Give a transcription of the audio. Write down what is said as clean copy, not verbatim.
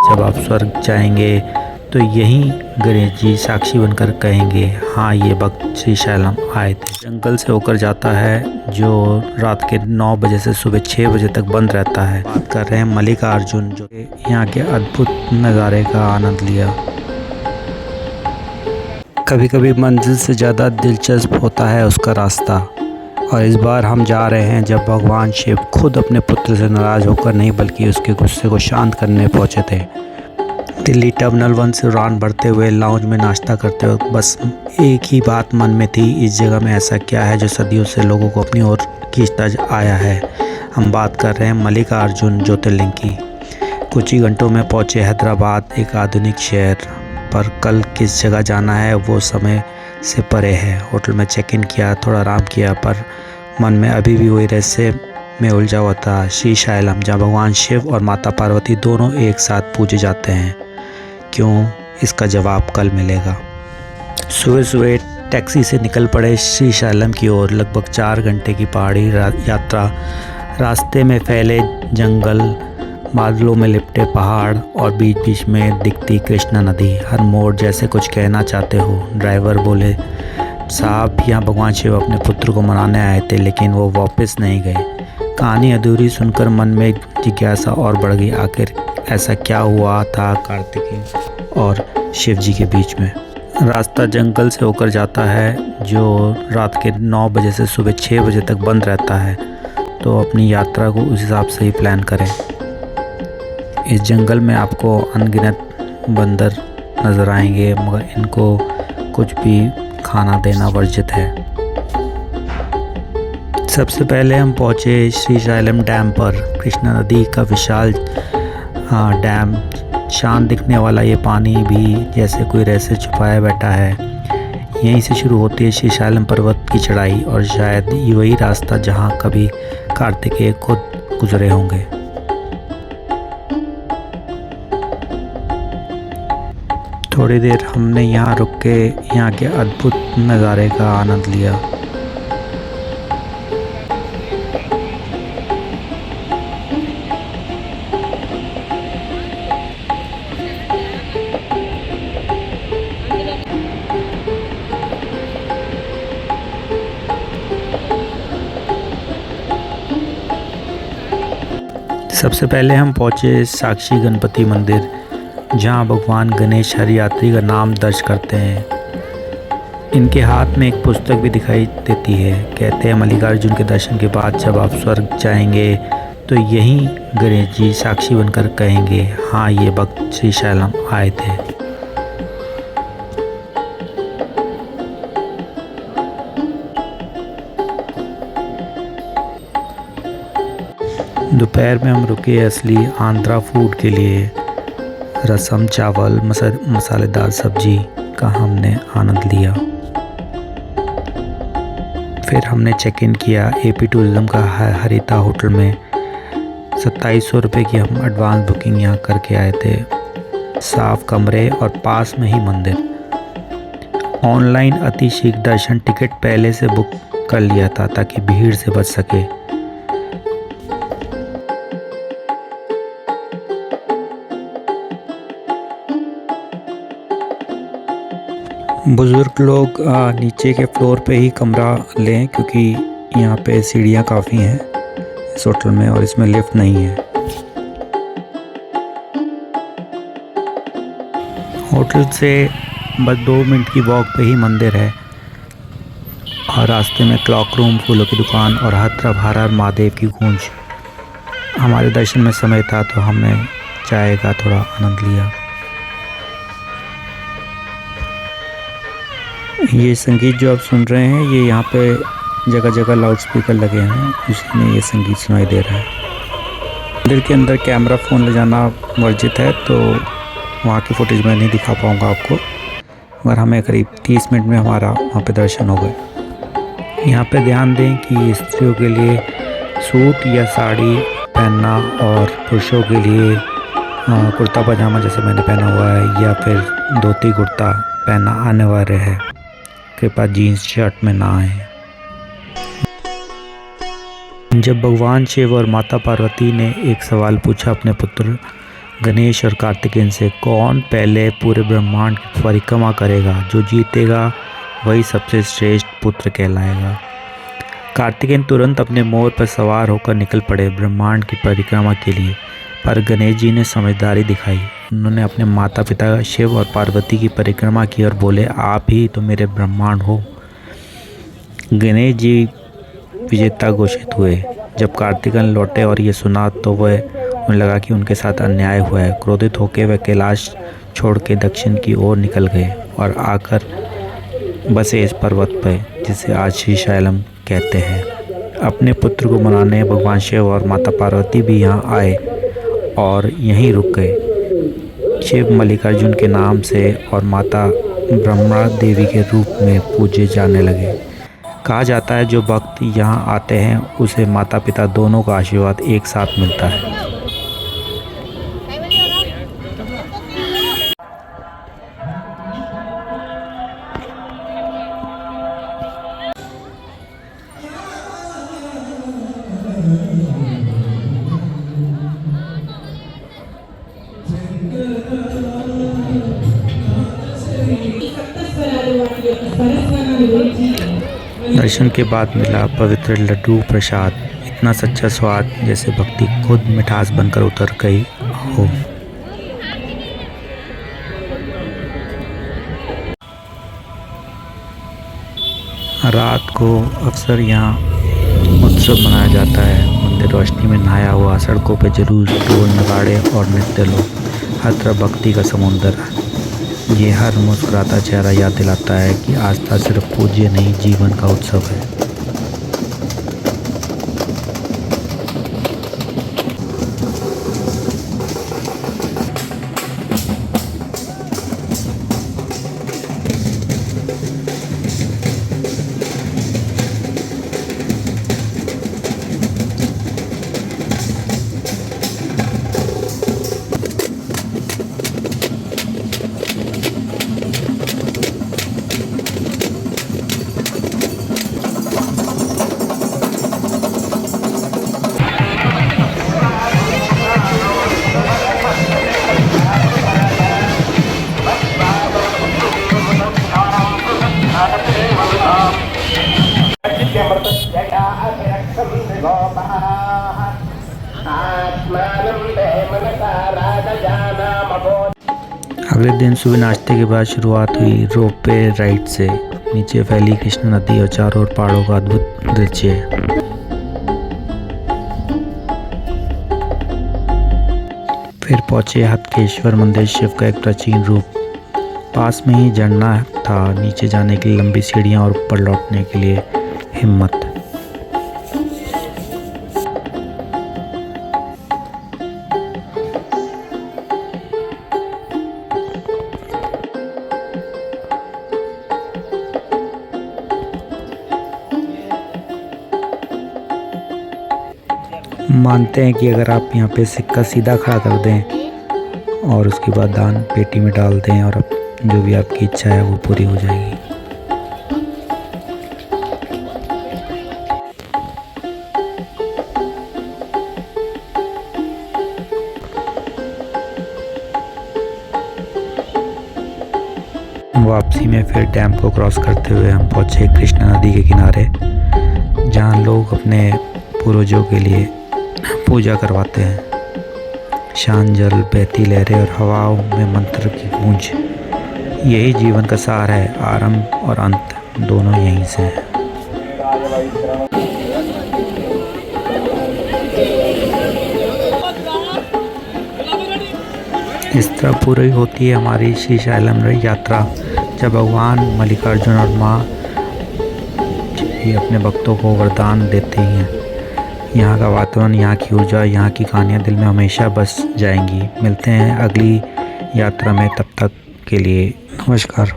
जब आप स्वर्ग जाएंगे तो यहीं गणेश जी साक्षी बनकर कहेंगे, हाँ ये भक्त श्री शैलम आए थे। जंगल से होकर जाता है जो रात के 9 बजे से सुबह 6 बजे तक बंद रहता है। बात कर रहे हैं मल्लिकार्जुन, जो यहाँ के अद्भुत नज़ारे का आनंद लिया। कभी कभी मंजिल से ज़्यादा दिलचस्प होता है उसका रास्ता, और इस बार हम जा रहे हैं जब भगवान शिव खुद अपने पुत्र से नाराज़ होकर नहीं बल्कि उसके गुस्से को शांत करने पहुँचे थे। दिल्ली टर्मिनल 1 से उड़ान भरते हुए लाउंज में नाश्ता करते वक्त बस एक ही बात मन में थी, इस जगह में ऐसा क्या है जो सदियों से लोगों को अपनी ओर खींचता आया है। हम बात कर रहे हैं मल्लिकार्जुन ज्योतिर्लिंग की। कुछ ही घंटों में पहुंचे हैदराबाद, एक आधुनिक शहर, पर कल किस जगह जाना है वो समय से परे है। होटल में चेक इन किया, थोड़ा आराम किया, पर मन में अभी भी वही रहस्य में उलझा हुआ था। श्री शैलम, जहाँ भगवान शिव और माता पार्वती दोनों एक साथ पूजे जाते हैं, क्यों? इसका जवाब कल मिलेगा। सुबह सुबह टैक्सी से निकल पड़े श्री शैलम की ओर। लगभग 4 घंटे की पहाड़ी यात्रा। रास्ते में फैले जंगल, बादलों में लिपटे पहाड़ और बीच बीच में दिखती कृष्णा नदी। हर मोड़ जैसे कुछ कहना चाहते हो। ड्राइवर बोले, साहब यहाँ भगवान शिव अपने पुत्र को मनाने आए थे, लेकिन वो वापस नहीं गए। कहानी अधूरी सुनकर मन में जिज्ञासा और बढ़ गई। आखिर ऐसा क्या हुआ था कार्तिकेय और शिव जी के बीच में? रास्ता जंगल से होकर जाता है जो रात के 9 बजे से सुबह 6 बजे तक बंद रहता है, तो अपनी यात्रा को उस हिसाब से ही प्लान करें। इस जंगल में आपको अनगिनत बंदर नज़र आएंगे, मगर इनको कुछ भी खाना देना वर्जित है। सबसे पहले हम पहुँचे श्री शैलम डैम पर। कृष्णा नदी का विशाल डैम, शांत दिखने वाला ये पानी भी जैसे कोई रहस्य छुपाया बैठा है। यहीं से शुरू होती है श्री शैलम पर्वत की चढ़ाई, और शायद ये वही रास्ता जहाँ कभी कार्तिकेय खुद गुजरे होंगे। थोड़ी देर हमने यहाँ रुक के यहाँ के अद्भुत नज़ारे का आनंद लिया। सबसे पहले हम पहुँचे साक्षी गणपति मंदिर, जहाँ भगवान गणेश हर यात्री का नाम दर्ज करते हैं। इनके हाथ में एक पुस्तक भी दिखाई देती है। कहते हैं मल्लिकार्जुन के दर्शन के बाद जब आप स्वर्ग जाएंगे तो यहीं गणेश जी साक्षी बनकर कहेंगे, हाँ ये भक्त श्री शैलम आए थे। दोपहर में हम रुके असली आंध्रा फूड के लिए। रसम, चावल, मसालेदार सब्जी का हमने आनंद लिया। फिर हमने चेक इन किया AP टूरिज्म का हरिता होटल में। 2700 रुपये की हम एडवांस बुकिंग यहाँ करके आए थे। साफ कमरे और पास में ही मंदिर। ऑनलाइन अति शीघ्र दर्शन टिकट पहले से बुक कर लिया था ताकि भीड़ से बच सके। बुज़ुर्ग लोग नीचे के फ्लोर पे ही कमरा लें, क्योंकि यहाँ पे सीढ़ियाँ काफ़ी हैं इस होटल में और इसमें लिफ्ट नहीं है। होटल से बस 2 मिनट की वॉक पे ही मंदिर है, और रास्ते में क्लॉक रूम, फूलों की दुकान और हर तरफ हर हर महादेव की गूंज। हमारे दर्शन में समय था तो हमने चाय का थोड़ा आनंद लिया। ये संगीत जो आप सुन रहे हैं, ये यहाँ पे जगह जगह लाउड स्पीकर लगे हैं, उसी में ये संगीत सुनाई दे रहा है। मंदिर के अंदर कैमरा फ़ोन ले जाना वर्जित है, तो वहाँ की फुटेज मैं नहीं दिखा पाऊँगा आपको, मगर हमें करीब 30 मिनट में हमारा वहाँ पे दर्शन हो गए। यहाँ पे ध्यान दें कि स्त्रियों के लिए सूट या साड़ी पहनना और पुरुषों के लिए कुर्ता पजामा जैसे मैंने पहना हुआ है, या फिर धोती कुर्ता पहनना अनिवार्य है। कृपया जीन्स शर्ट में ना आए। जब भगवान शिव और माता पार्वती ने एक सवाल पूछा अपने पुत्र गणेश और कार्तिकेय से, कौन पहले पूरे ब्रह्मांड की परिक्रमा करेगा, जो जीतेगा वही सबसे श्रेष्ठ पुत्र कहलाएगा। कार्तिकेय तुरंत अपने मोर पर सवार होकर निकल पड़े ब्रह्मांड की परिक्रमा के लिए, पर गणेश जी ने समझदारी दिखाई। उन्होंने अपने माता पिता शिव और पार्वती की परिक्रमा की और बोले, आप ही तो मेरे ब्रह्मांड हो। गणेश जी विजेता घोषित हुए। जब कार्तिकेय लौटे और ये सुना तो वह उन्हें लगा कि उनके साथ अन्याय हुआ है। क्रोधित होकर वह कैलाश छोड़ के दक्षिण की ओर निकल गए और आकर बसे इस पर्वत पर जिसे आज श्रीशैलम कहते हैं। अपने पुत्र को मनाने भगवान शिव और माता पार्वती भी यहाँ आए और यहीं रुक गए। शिव मल्लिकार्जुन के नाम से और माता ब्रह्मा देवी के रूप में पूजे जाने लगे। कहा जाता है जो भक्त यहाँ आते हैं उसे माता पिता दोनों का आशीर्वाद एक साथ मिलता है। दर्शन के बाद मिला पवित्र लड्डू प्रसाद, इतना सच्चा स्वाद जैसे भक्ति खुद मिठास बनकर उतर गई हो। रात को अक्सर यहाँ उत्सव मनाया जाता है। मंदिर रोशनी में नहाया हुआ, सड़कों पे जरूर ढोल नगाड़े और नृत्य लोग, हर तरफ भक्ति का समुंदर। ये हर मुस्कुराता चेहरा याद दिलाता है कि आस्था सिर्फ पूज्य नहीं, जीवन का उत्सव है। अगले दिन सुबह नाश्ते के बाद शुरुआत हुई रोपवे राइड से। नीचे फैली कृष्ण नदी और चारों ओर पहाड़ों का अद्भुत दृश्य। फिर पहुंचे हतकेश्वर मंदिर, शिव का एक प्राचीन रूप। पास में ही झरना था, नीचे जाने के लिए लंबी सीढ़ियां और ऊपर लौटने के लिए हिम्मत। मानते हैं कि अगर आप यहाँ पे सिक्का सीधा खड़ा कर दें और उसके बाद दान पेटी में डाल दें और जो भी आपकी इच्छा है वो पूरी हो जाएगी। वापसी में फिर डैम को क्रॉस करते हुए हम पहुँचे कृष्णा नदी के किनारे, जहाँ लोग अपने पूर्वजों के लिए पूजा करवाते हैं। शांत जल, बहती लहरें और हवाओं में मंत्र की गूंज, यही जीवन का सार है। आरंभ और अंत दोनों यहीं से हैं। इस तरह पूरी होती है हमारी श्रीशैलम यात्रा, जब भगवान मल्लिकार्जुन और माँ अपने भक्तों को वरदान देते हैं। यहाँ का वातावरण, यहाँ की ऊर्जा, यहाँ की कहानियाँ दिल में हमेशा बस जाएंगी। मिलते हैं अगली यात्रा में, तब तक के लिए नमस्कार।